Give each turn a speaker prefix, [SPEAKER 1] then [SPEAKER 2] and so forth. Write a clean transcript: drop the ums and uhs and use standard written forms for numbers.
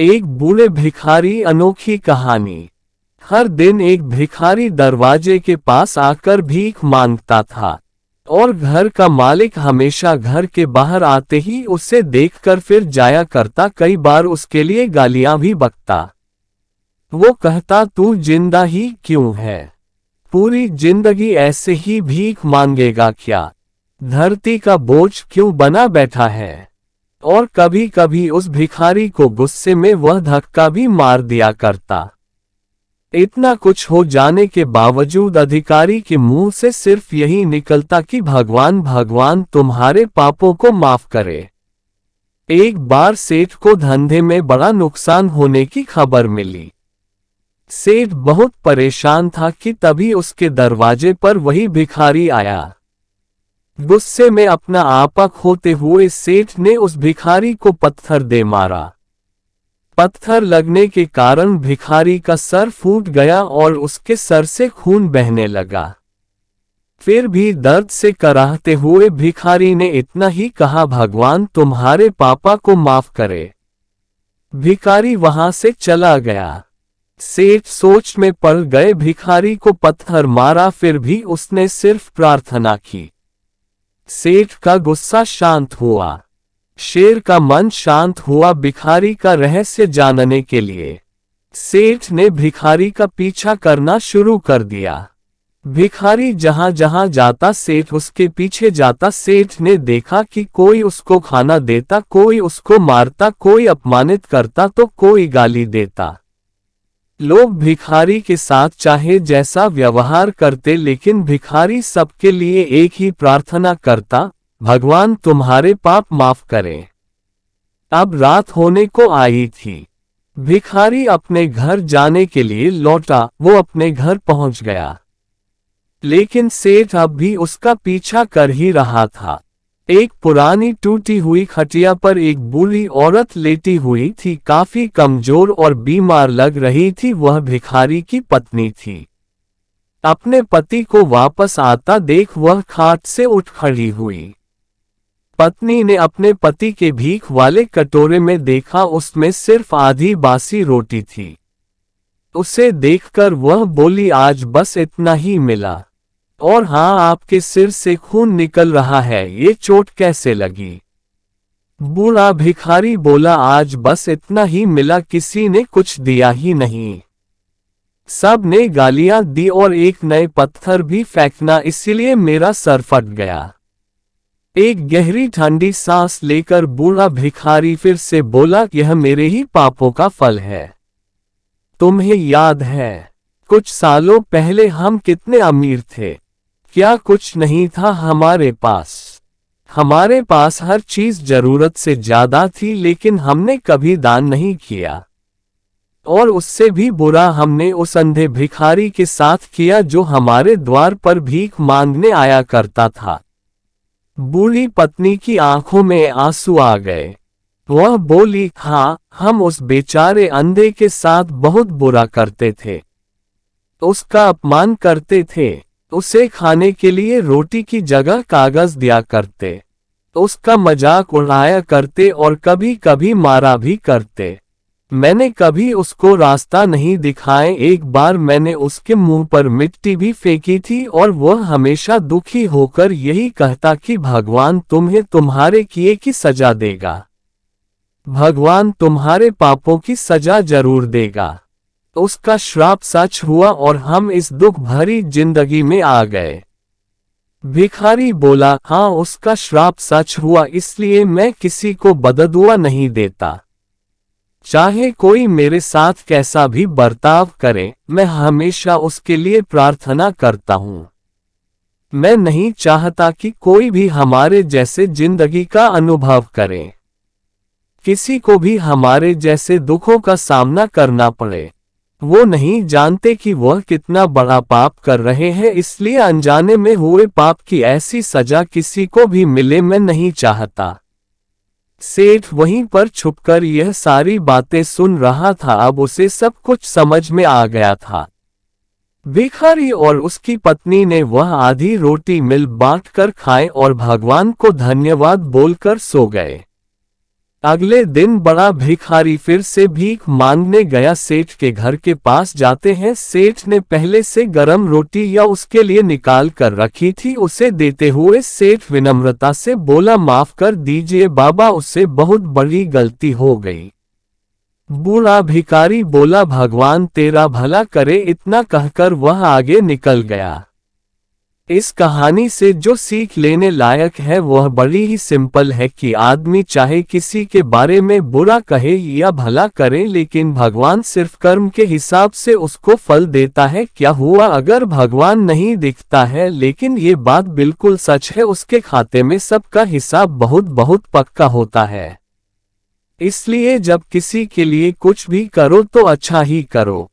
[SPEAKER 1] एक बूढ़े भिखारी अनोखी कहानी। हर दिन एक भिखारी दरवाजे के पास आकर भीख मांगता था और घर का मालिक हमेशा घर के बाहर आते ही उसे देखकर फिर जाया करता। कई बार उसके लिए गालियां भी बकता। वो कहता, तू जिंदा ही क्यों है? पूरी जिंदगी ऐसे ही भीख मांगेगा क्या? धरती का बोझ क्यों बना बैठा है? और कभी कभी उस भिखारी को गुस्से में वह धक्का भी मार दिया करता। इतना कुछ हो जाने के बावजूद अधिकारी के मुंह से सिर्फ यही निकलता कि भगवान भगवान तुम्हारे पापों को माफ करे। एक बार सेठ को धंधे में बड़ा नुकसान होने की खबर मिली। सेठ बहुत परेशान था कि तभी उसके दरवाजे पर वही भिखारी आया। गुस्से में अपना आपा खोते हुए सेठ ने उस भिखारी को पत्थर दे मारा। पत्थर लगने के कारण भिखारी का सर फूट गया और उसके सर से खून बहने लगा। फिर भी दर्द से कराहते हुए भिखारी ने इतना ही कहा, भगवान तुम्हारे पापा को माफ करे। भिखारी वहां से चला गया। सेठ सोच में पड़ गए। भिखारी को पत्थर मारा, फिर भी उसने सिर्फ प्रार्थना की। सेठ का गुस्सा शांत हुआ। शेर का मन शांत हुआ भिखारी का रहस्य जानने के लिए। सेठ ने भिखारी का पीछा करना शुरू कर दिया। भिखारी जहां जहां जाता सेठ उसके पीछे जाता। सेठ ने देखा कि कोई उसको खाना देता, कोई उसको मारता, कोई अपमानित करता तो कोई गाली देता। लोग भिखारी के साथ चाहे जैसा व्यवहार करते, लेकिन भिखारी सबके लिए एक ही प्रार्थना करता, भगवान तुम्हारे पाप माफ करें। अब रात होने को आई थी। भिखारी अपने घर जाने के लिए लौटा। वो अपने घर पहुंच गया, लेकिन सेठ अब भी उसका पीछा कर ही रहा था। एक पुरानी टूटी हुई खटिया पर एक बूढ़ी औरत लेटी हुई थी। काफी कमजोर और बीमार लग रही थी। वह भिखारी की पत्नी थी। अपने पति को वापस आता देख वह खाट से उठ खड़ी हुई। पत्नी ने अपने पति के भीख वाले कटोरे में देखा, उसमें सिर्फ आधी बासी रोटी थी। उसे देखकर वह बोली, आज बस इतना ही मिला। और हाँ, आपके सिर से खून निकल रहा है, ये चोट कैसे लगी? बूढ़ा भिखारी बोला, आज बस इतना ही मिला, किसी ने कुछ दिया ही नहीं। सब ने गालियां दी और एक नए पत्थर भी फेंकना, इसीलिए मेरा सर फट गया। एक गहरी ठंडी सांस लेकर बूढ़ा भिखारी फिर से बोला, यह मेरे ही पापों का फल है। तुम्हें याद है कुछ सालों पहले हम कितने अमीर थे? क्या कुछ नहीं था हमारे पास? हमारे पास हर चीज जरूरत से ज्यादा थी, लेकिन हमने कभी दान नहीं किया। और उससे भी बुरा हमने उस अंधे भिखारी के साथ किया जो हमारे द्वार पर भीख मांगने आया करता था। बूढ़ी पत्नी की आंखों में आंसू आ गए। वह बोली, हाँ, हम उस बेचारे अंधे के साथ बहुत बुरा करते थे। उसका अपमान करते थे। उसे खाने के लिए रोटी की जगह कागज दिया करते। उसका मजाक उड़ाया करते और कभी कभी मारा भी करते। मैंने कभी उसको रास्ता नहीं दिखाए। एक बार मैंने उसके मुंह पर मिट्टी भी फेंकी थी और वह हमेशा दुखी होकर यही कहता कि भगवान तुम्हें तुम्हारे किए की सजा देगा। भगवान तुम्हारे पापों की सजा जरूर देगा। उसका श्राप सच हुआ और हम इस दुख भरी जिंदगी में आ गए। भिखारी बोला, हाँ, उसका श्राप सच हुआ, इसलिए मैं किसी को बददुआ नहीं देता। चाहे कोई मेरे साथ कैसा भी बर्ताव करे, मैं हमेशा उसके लिए प्रार्थना करता हूँ। मैं नहीं चाहता कि कोई भी हमारे जैसे जिंदगी का अनुभव करे, किसी को भी हमारे जैसे दुखों का सामना करना पड़े। वो नहीं जानते कि वह कितना बड़ा पाप कर रहे हैं, इसलिए अनजाने में हुए पाप की ऐसी सजा किसी को भी मिले, मैं नहीं चाहता। सेठ वहीं पर छुपकर यह सारी बातें सुन रहा था। अब उसे सब कुछ समझ में आ गया था। भिखारी और उसकी पत्नी ने वह आधी रोटी मिल बांट कर खाए और भगवान को धन्यवाद बोलकर सो गए। अगले दिन बड़ा भिखारी फिर से भीख मांगने गया। सेठ के घर के पास जाते हैं। सेठ ने पहले से गरम रोटी या उसके लिए निकाल कर रखी थी। उसे देते हुए सेठ विनम्रता से बोला, माफ कर दीजिए बाबा, उससे बहुत बड़ी गलती हो गई। बूढ़ा भिखारी बोला, भगवान तेरा भला करे। इतना कहकर वह आगे निकल गया। इस कहानी से जो सीख लेने लायक है वह बड़ी ही सिंपल है कि आदमी चाहे किसी के बारे में बुरा कहे या भला करे, लेकिन भगवान सिर्फ कर्म के हिसाब से उसको फल देता है। क्या हुआ अगर भगवान नहीं दिखता है, लेकिन ये बात बिल्कुल सच है, उसके खाते में सबका हिसाब बहुत बहुत पक्का होता है। इसलिए जब किसी के लिए कुछ भी करो तो अच्छा ही करो।